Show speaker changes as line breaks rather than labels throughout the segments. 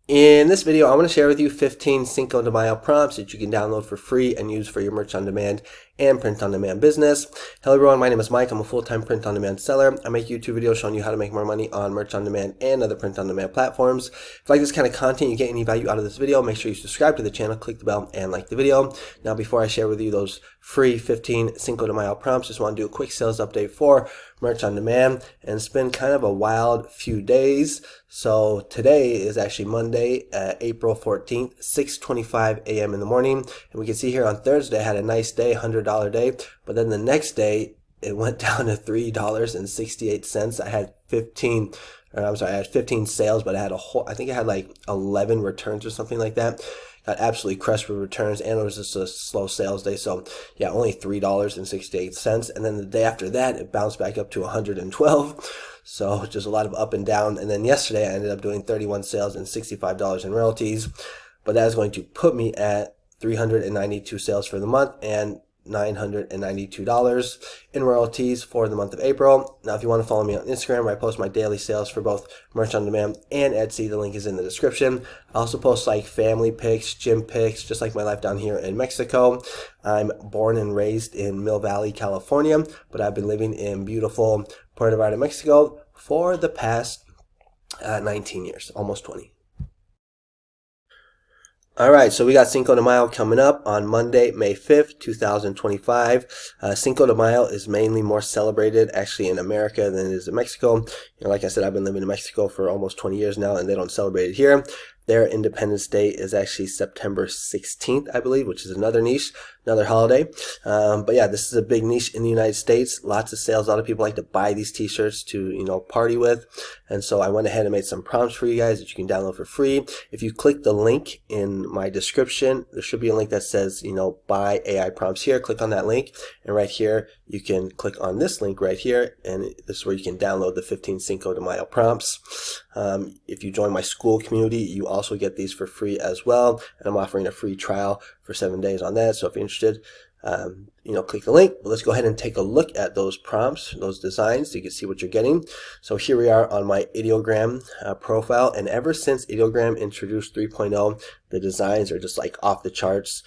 In this video, I want to share with you 15 Cinco de Mayo prompts that you can download for free and use for your merch on demand and print on demand business. Hello everyone, my name is Mike. I'm a full-time print on demand seller. I make YouTube videos showing you how to make more money on merch on demand and other print on demand platforms. If you like this kind of content, you get any value out of this video, make sure you subscribe to the channel, click the bell, and like the video. Now, before I share with you those free 15 Cinco de Mayo prompts, just want to do a quick sales update for merch on demand. And it's been kind of a wild few days. So today is actually Monday, April 14th, 6:25 a.m. in the morning. And we can see here on Thursday I had a nice day, $100 day. But then the next day it went down to $3.68. I had 15 sales, but I had I think I had like 11 returns or something like that. Got absolutely crushed with returns, and it was just a slow sales day. So yeah, only $3.68. And then the day after that, it bounced back up to 112. So just a lot of up and down. And then yesterday, I ended up doing 31 sales and $65 in royalties. But that is going to put me at 392 sales for the month and $992 in royalties for the month of April. Now, if you want to follow me on Instagram, where I post my daily sales for both merch on demand and Etsy, the link is in the description. I also post like family pics, gym pics, just like my life down here in Mexico. I'm born and raised in Mill Valley, California, but I've been living in beautiful Puerto Vallarta, Mexico for the past 19 years, almost 20. All right, so we got Cinco de Mayo coming up on Monday, May 5th, 2025. Cinco de Mayo is mainly more celebrated actually in America than it is in Mexico. Like I said, I've been living in Mexico for almost 20 years now, and they don't celebrate it here. Their Independence Day is actually September 16th, I believe, which is another niche, another holiday. But yeah, this is a big niche in the United States. Lots of sales. A lot of people like to buy these t-shirts to, party with. And so I went ahead and made some prompts for you guys that you can download for free. If you click the link in my description, there should be a link that says, buy AI prompts here. Click on that link. And right here, you can click on this link right here. And this is where you can download the 15 Cinco de Mayo prompts. If you join my SKOOL community, you also get these for free as well. And I'm offering a free trial for 7 days on that. So if you're interested, click the link. But let's go ahead and take a look at those prompts, those designs, so you can see what you're getting. So here we are on my Ideogram profile. And ever since Ideogram introduced 3.0, the designs are just like off the charts.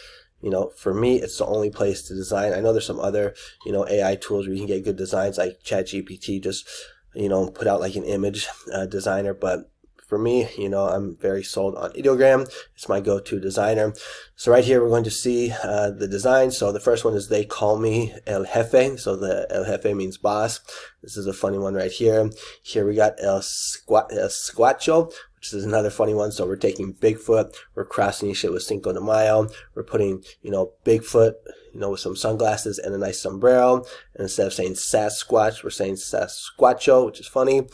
For me, it's the only place to design. I know there's some other, AI tools where you can get good designs like ChatGPT, just, put out like an image designer. But for me, I'm very sold on Ideogram. It's my go-to designer. So right here, we're going to see the design. So the first one is They Call Me El Jefe. So the El Jefe means boss. This is a funny one right here. Here we got El Squacho, which is another funny one. So we're taking Bigfoot, we're crossing shit with Cinco de Mayo. We're putting, Bigfoot, with some sunglasses and a nice sombrero. And instead of saying Sasquatch, we're saying Sasquatcho, which is funny.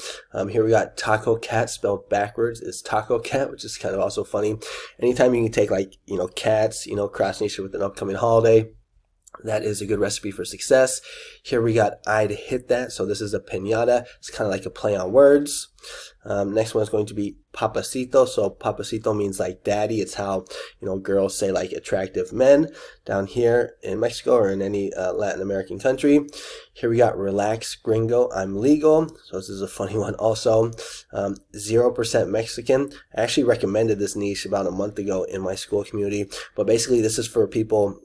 Here we got Taco Cat, spelled backwards is Taco Cat, which is kind of also funny. Anytime you can take like, cats, crossing shit with an upcoming holiday, that is a good recipe for success. Here we got I'd Hit That. So this is a piñata. It's kind of like a play on words. Next one is going to be Papacito. So Papacito means like daddy. It's how, girls say like attractive men down here in Mexico or in any Latin American country. Here we got Relax Gringo, I'm Legal. So this is a funny one also. 0% Mexican. I actually recommended this niche about a month ago in my SKOOL community. But basically this is for people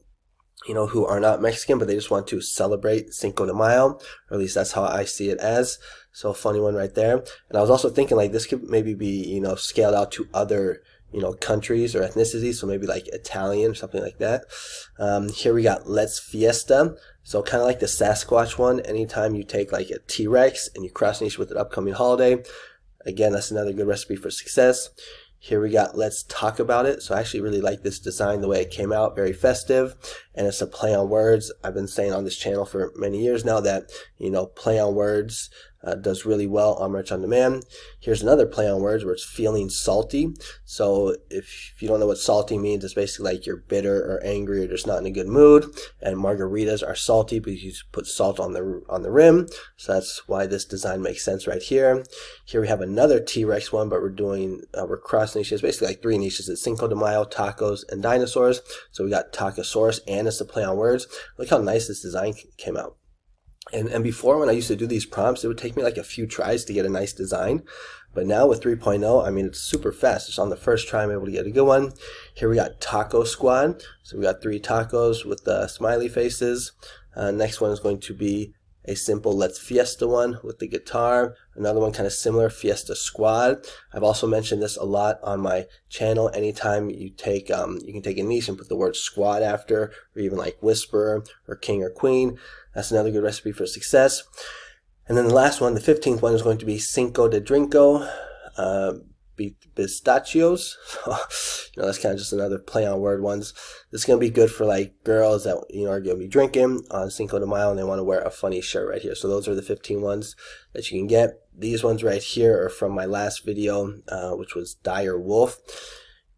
who are not Mexican, but they just want to celebrate Cinco de Mayo, or at least that's how I see it as. So funny one right there. And I was also thinking like this could maybe be, scaled out to other, countries or ethnicities. So maybe like Italian or something like that. Here we got Let's Fiesta. So kind of like the Sasquatch one. Anytime you take like a T-Rex and you cross niche with an upcoming holiday, again, that's another good recipe for success. Here we got Let's Talk About It. So I actually really like this design, the way it came out, very festive, and it's a play on words. I've been saying on this channel for many years now that, play on words does really well on merch on demand. Here's another play on words where it's feeling salty. So if you don't know what salty means, it's basically like you're bitter or angry or just not in a good mood. And margaritas are salty because you put salt on the rim. So that's why this design makes sense right here. Here we have another T-Rex one, but we're cross niches, basically like 3 niches. It's Cinco de Mayo, tacos, and dinosaurs. So we got Tacosaurus, and it's a play on words. Look how nice this design came out. And before, when I used to do these prompts, it would take me like a few tries to get a nice design. But now with 3.0, I mean, it's super fast. Just on the first try, I'm able to get a good one. Here we got Taco Squad. So we got 3 tacos with the smiley faces. Next one is going to be a simple Let's Fiesta one with the guitar. Another one kind of similar, Fiesta Squad. I've also mentioned this a lot on my channel. Anytime you take, you can take a niche and put the word squad after, or even like Whisper or King or Queen. That's another good recipe for success. And then the last one, the 15th one, is going to be Cinco de Drinko, pistachios. So, that's kind of just another play on word ones. This is going to be good for like girls that, are going to be drinking on Cinco de Mayo and they want to wear a funny shirt right here. So those are the 15 ones that you can get. These ones right here are from my last video, which was Dire Wolf.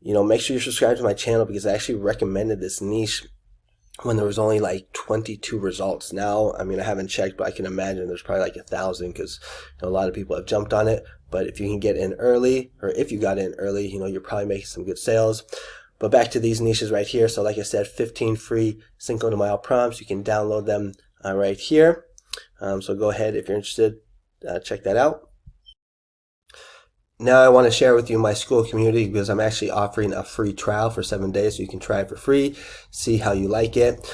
Make sure you're subscribed to my channel because I actually recommended this niche when there was only like 22 results. Now, I mean, I haven't checked, but I can imagine there's probably like 1,000 because a lot of people have jumped on it. But if you can get in early, or if you got in early, you're probably making some good sales. But back to these niches right here. So like I said, 15 free Cinco de Mayo prompts. You can download them right here. So go ahead if you're interested, check that out. Now I want to share with you my SKOOL community because I'm actually offering a free trial for 7 days, so you can try it for free, see how you like it.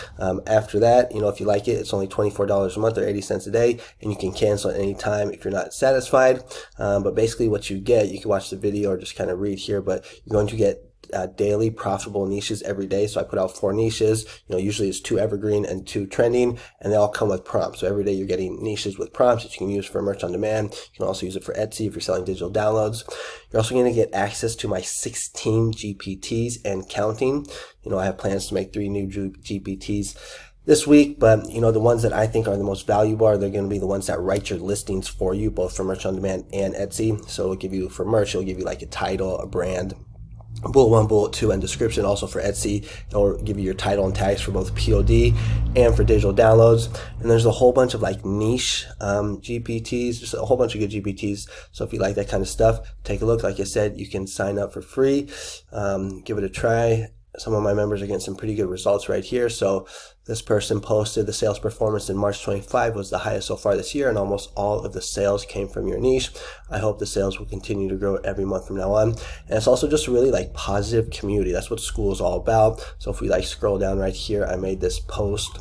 After that, if you like it, it's only $24 a month or 80 cents a day, and you can cancel at any time if you're not satisfied. But basically what you get, you can watch the video or just kind of read here, but you're going to get daily profitable niches every day. So I put out 4 niches, usually it's 2 evergreen and 2 trending, and they all come with prompts. So every day you're getting niches with prompts that you can use for merch on demand. You can also use it for Etsy if you're selling digital downloads. You're also going to get access to my 16 GPTs and counting. I have plans to make 3 new GPTs this week, but the ones that I think are the most valuable they're going to be the ones that write your listings for you, both for merch on demand and Etsy. So it'll give you, for merch, it'll give you like a title, a brand, bullet 1, bullet 2, and description. Also for Etsy, it'll give you your title and tags for both POD and for digital downloads. And there's a whole bunch of like niche GPTs, just a whole bunch of good GPTs. So if you like that kind of stuff, take a look. Like I said, you can sign up for free, give it a try. Some of my members are getting some pretty good results right here. So this person posted the sales performance in March 25 was the highest so far this year, and almost all of the sales came from your niche. I hope the sales will continue to grow every month from now on. And it's also just a really like positive community. That's what SKOOL is all about. So if we like scroll down right here, I made this post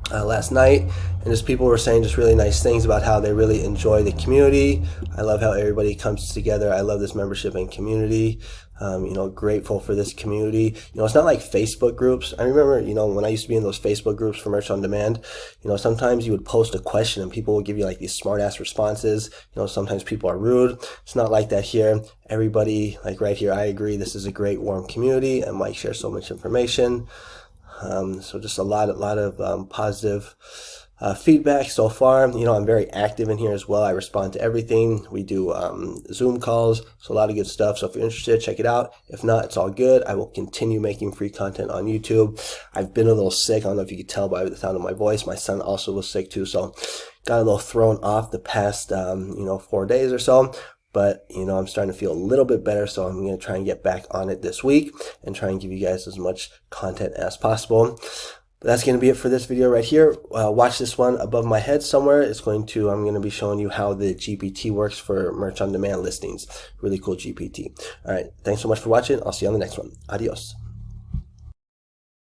last night, and just people were saying just really nice things about how they really enjoy the community. I love how everybody comes together. I love this membership and community. Grateful for this community. It's not like Facebook groups. I remember, when I used to be in those Facebook groups for merch on demand, sometimes you would post a question and people would give you like these smart ass responses. Sometimes people are rude. It's not like that here. Everybody, like right here, I agree. This is a great warm community, and Mike shares so much information. So just a lot of positive feedback so far. I'm very active in here as well. I respond to everything. We do Zoom calls, so a lot of good stuff. So if you're interested, check it out. If not, it's all good. I will continue making free content on YouTube. I've been a little sick. I don't know if you could tell by the sound of my voice. My son also was sick too, so got a little thrown off the past 4 days or so. But, I'm starting to feel a little bit better, so I'm going to try and get back on it this week and try and give you guys as much content as possible. But that's going to be it for this video right here. Watch this one above my head somewhere. I'm going to be showing you how the GPT works for merch on demand listings. Really cool GPT. All right. Thanks so much for watching. I'll see you on the next one. Adios.